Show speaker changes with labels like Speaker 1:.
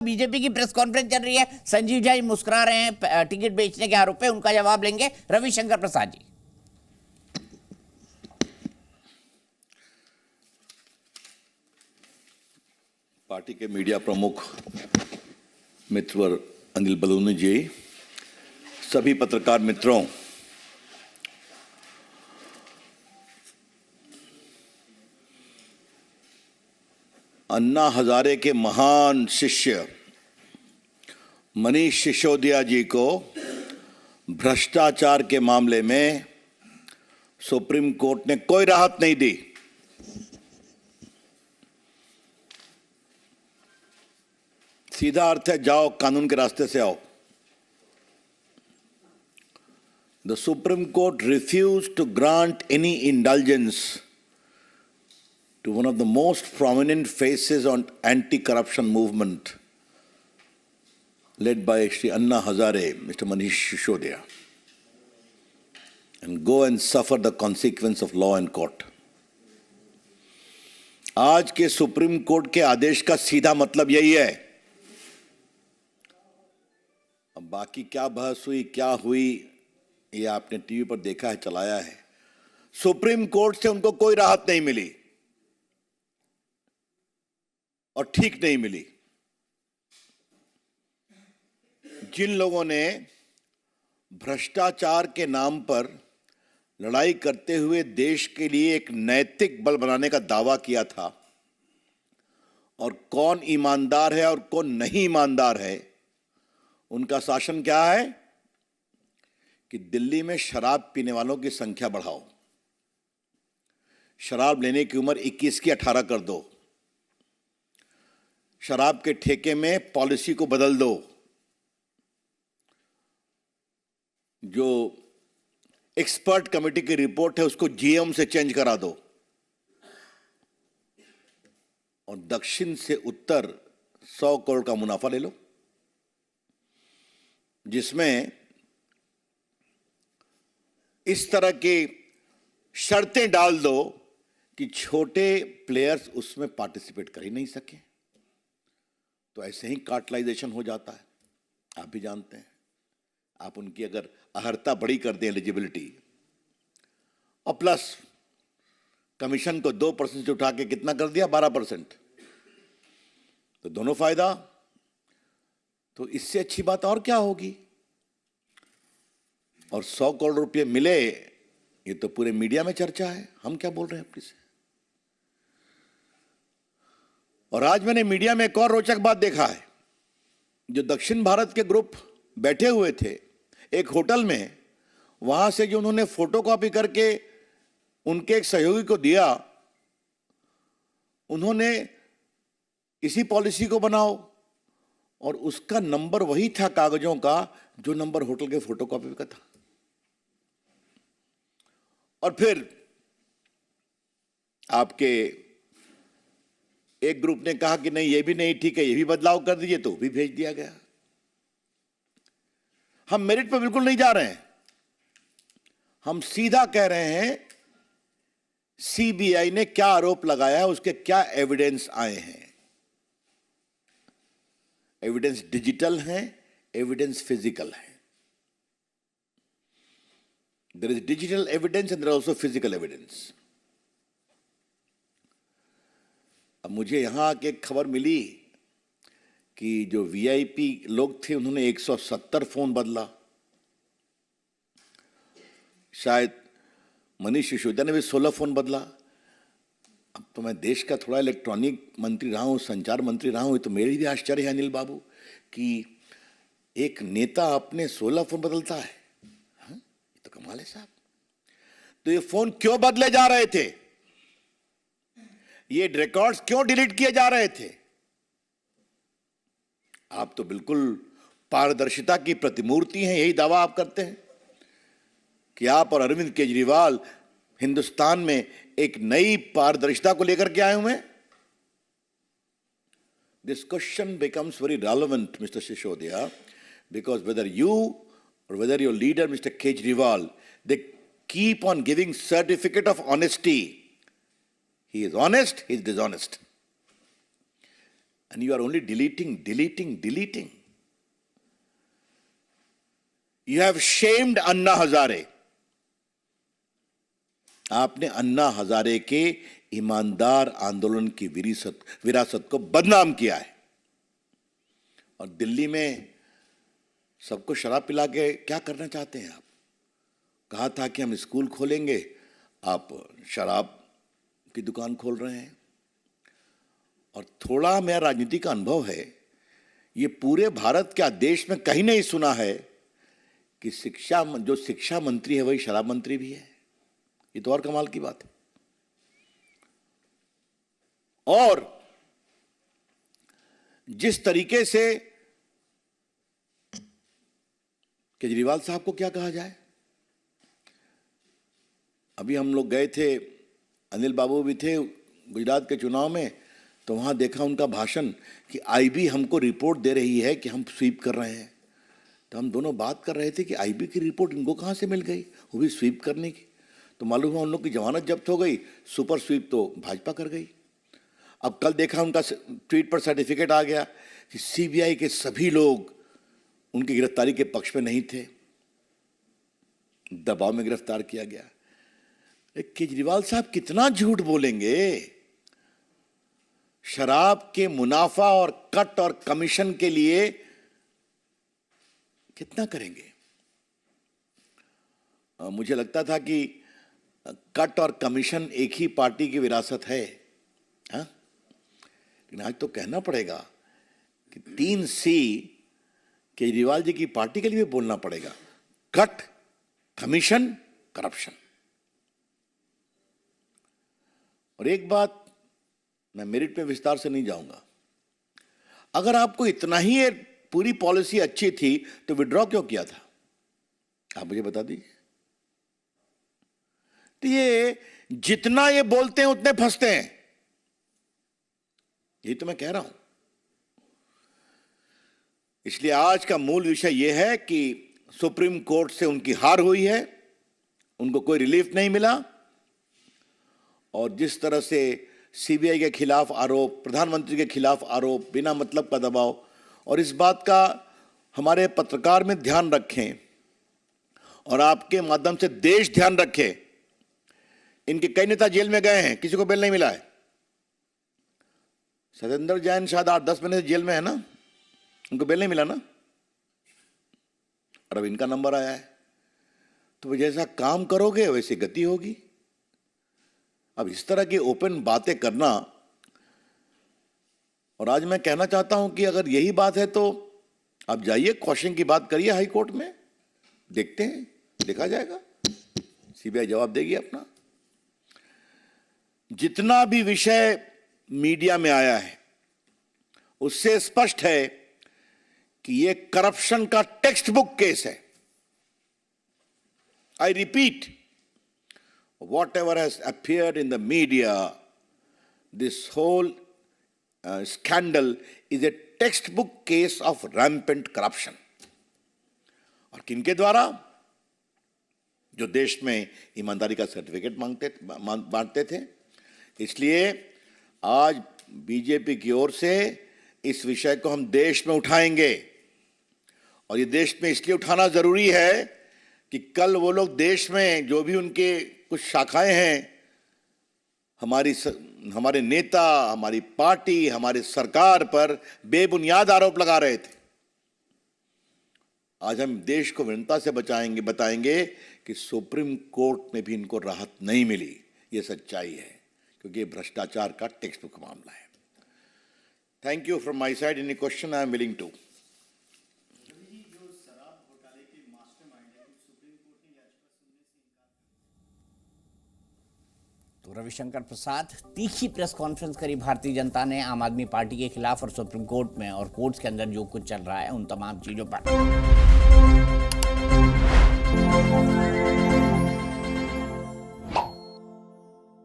Speaker 1: BJP की press conference चल रही है, संजीव झा मुस्कुरा रहे हैं टिकट बेचने के आरोप पे, उनका जवाब लेंगे रविशंकर प्रसाद जी।
Speaker 2: पार्टी के मीडिया प्रमुख मित्र अनिल बलूनी जी, सभी पत्रकार मित्रों, अन्ना हजारे के महान शिष्य मनीष सिसोदिया जी को भ्रष्टाचार के मामले में सुप्रीम कोर्ट ने कोई राहत नहीं दी। सीधा अर्थ है, जाओ कानून के रास्ते से आओ। The Supreme Court refused to grant any indulgence to one of the most prominent faces on anti-corruption movement led by Shri Anna Hazare, Mr. Manish Sisodia, and go and suffer the consequence of law and court. आज के supreme court के आदेश का सीधा मतलब यही है। अब बाकी क्या बहस हुई, क्या हुई, ये आपने टीवी पर देखा है, चलाया है। सुप्रीम कोर्ट से उनको कोई राहत नहीं मिली और ठीक नहीं मिली। जिन लोगों ने भ्रष्टाचार के नाम पर लड़ाई करते हुए देश के लिए एक नैतिक बल बनाने का दावा किया था, और कौन ईमानदार है और कौन नहीं ईमानदार है, उनका शासन क्या है कि दिल्ली में शराब पीने वालों की संख्या बढ़ाओ, शराब लेने की उम्र 21 की 18 कर दो, शराब के ठेके में पॉलिसी को बदल दो, जो एक्सपर्ट कमेटी की रिपोर्ट है उसको जीएम से चेंज करा दो, और दक्षिण से उत्तर 100 करोड़ का मुनाफा ले लो, जिसमें इस तरह की शर्तें डाल दो कि छोटे प्लेयर्स उसमें पार्टिसिपेट कर ही नहीं सके। तो ऐसे ही कार्टलाइजेशन हो जाता है, आप भी जानते हैं। आप उनकी अगर अहर्ता बड़ी कर दें, एलिजिबिलिटी, और प्लस कमीशन को 2% से उठा के कितना कर दिया, 12%, तो दोनों फायदा। तो इससे अच्छी बात और क्या होगी। और 100 करोड़ रुपए मिले, ये तो पूरे मीडिया में चर्चा है, हम क्या बोल रहे हैं अपनी से। और आज मैंने मीडिया में एक और रोचक बात देखा है। जो दक्षिण भारत के ग्रुप बैठे हुए थे एक होटल में, वहां से जो उन्होंने फोटोकॉपी करके उनके एक सहयोगी को दिया, उन्होंने इसी पॉलिसी को बनाओ, और उसका नंबर वही था कागजों का जो नंबर होटल के फोटोकॉपी का था। और फिर आपके एक ग्रुप ने कहा कि नहीं, ये भी नहीं ठीक है, ये भी बदलाव कर दीजिए, तो भी भेज दिया गया। हम मेरिट पर बिल्कुल नहीं जा रहे हैं, हम सीधा कह रहे हैं सीबीआई ने क्या आरोप लगाया है, उसके क्या एविडेंस आए हैं। एविडेंस डिजिटल है, एविडेंस फिजिकल है। There is digital evidence and there also physical evidence. अब मुझे यहां आके एक खबर मिली कि जो वीआईपी लोग थे उन्होंने 170 फोन बदला। शायद मनीष सिसोदिया ने भी 16 फोन बदला। अब तो मैं देश का थोड़ा इलेक्ट्रॉनिक मंत्री रहा हूं, संचार मंत्री रहा हूं, तो मेरी भी आश्चर्य है अनिल बाबू कि एक नेता अपने 16 फोन बदलता है। हाँ, ये तो कमाल है साहब। तो ये फोन क्यों बदले जा रहे थे, ये रिकॉर्ड्स क्यों डिलीट किए जा रहे थे। आप तो बिल्कुल पारदर्शिता की प्रतिमूर्ति हैं, यही दावा आप करते हैं कि आप और अरविंद केजरीवाल हिंदुस्तान में एक नई पारदर्शिता को लेकर के आए हुए हैं। This question becomes very relevant, Mr. Sisodia, because whether you or whether your leader, Mr. Kejriwal, they keep on giving certificate of honesty. He is honest, he is dishonest. and you are only deleting. You have shamed Anna Hazare. आपने अन्ना हजारे के ईमानदार आंदोलन की विरासत को बदनाम किया है. और दिल्ली में सबको शराब पिला के क्या करना चाहते हैं आप? कहा था कि हम स्कूल खोलेंगे, आप शराब की दुकान खोल रहे हैं. और थोड़ा मेरा राजनीति का अनुभव है, ये पूरे भारत के देश में कहीं नहीं सुना है कि जो शिक्षा मंत्री है वही शराब मंत्री भी है. ये तो और कमाल की बात है. और जिस तरीके से केजरीवाल साहब को क्या कहा जाए, अभी हम लोग गए थे, अनिल बाबू भी थे गुजरात के चुनाव में, तो वहां देखा उनका भाषण कि आईबी हमको रिपोर्ट दे रही है कि हम स्वीप कर रहे हैं. तो हम दोनों बात कर रहे थे कि आईबी की रिपोर्ट इनको कहां से मिल गई, वो भी स्वीप करने की. तो मालूम हुआ उन लोग की जमानत जब्त हो गई, सुपर स्वीप तो भाजपा कर गई. अब कल देखा उनका ट्वीट पर सर्टिफिकेट आ गया कि सीबीआई के सभी लोग उनकी गिरफ्तारी के पक्ष में नहीं थे, दबाव में गिरफ्तार किया गया. केजरीवाल साहब कितना झूठ बोलेंगे? शराब के मुनाफा और कट और कमीशन के लिए कितना करेंगे? मुझे लगता था कि कट और कमीशन एक ही पार्टी की विरासत है, हाँ? लेकिन आज तो कहना पड़ेगा कि 3C केजरीवाल जी की पार्टी के लिए भी बोलना पड़ेगा. Cut, commission, corruption. और एक बात, मैं मेरिट में विस्तार से नहीं जाऊंगा, अगर आपको इतना ही ये पूरी पॉलिसी अच्छी थी तो विड्रॉ क्यों किया था? आप मुझे बता दीजिए. तो ये जितना ये बोलते हैं उतने फंसते हैं, यही तो मैं कह रहा हूं. इसलिए आज का मूल विषय यह है कि सुप्रीम कोर्ट से उनकी हार हुई है, उनको कोई रिलीफ नहीं मिला. और जिस तरह से सीबीआई के खिलाफ आरोप, प्रधानमंत्री के खिलाफ आरोप, बिना मतलब का दबाव, और इस बात का हमारे पत्रकार में ध्यान रखें और आपके माध्यम से देश ध्यान रखे. इनके कई नेता जेल में गए हैं, किसी को बेल नहीं मिला है. सत्येंद्र जैन शायद 8-10 महीने से जेल में है ना, उनको बेल नहीं मिला ना. और अब इनका नंबर आया है, तो जैसा काम करोगे वैसे गति होगी. अब इस तरह की ओपन बातें करना, और आज मैं कहना चाहता हूं कि अगर यही बात है तो आप जाइए, क्वेश्चन की बात करिए हाई कोर्ट में, देखते हैं, देखा जाएगा, सीबीआई जवाब देगी अपना. जितना भी विषय मीडिया में आया है उससे स्पष्ट है कि यह करप्शन का टेक्स्ट बुक केस है. I repeat, whatever has appeared in the media, this whole scandal is a textbook case of rampant corruption. और किनके द्वारा? जो देश में ईमानदारी का सर्टिफिकेट बांटते थे. इसलिए आज बीजेपी की ओर से इस विषय को हम देश में उठाएंगे. और ये देश में इसलिए उठाना जरूरी है कि कल वो लोग देश में जो भी उनके कुछ शाखाएं हैं, हमारे नेता, हमारी पार्टी, हमारी सरकार पर बेबुनियाद आरोप लगा रहे थे, आज हम देश को विनम्रता से बताएंगे कि सुप्रीम कोर्ट में भी इनको राहत नहीं मिली. ये सच्चाई है, क्योंकि ये भ्रष्टाचार का टेक्स्ट बुक मामला है. Thank you from my side. Any question I am willing to.
Speaker 1: तो रविशंकर प्रसाद, तीखी प्रेस कॉन्फ्रेंस करी भारतीय जनता ने आम आदमी पार्टी के खिलाफ और सुप्रीम कोर्ट में और कोर्ट्स के अंदर जो कुछ चल रहा है उन तमाम चीजों पर.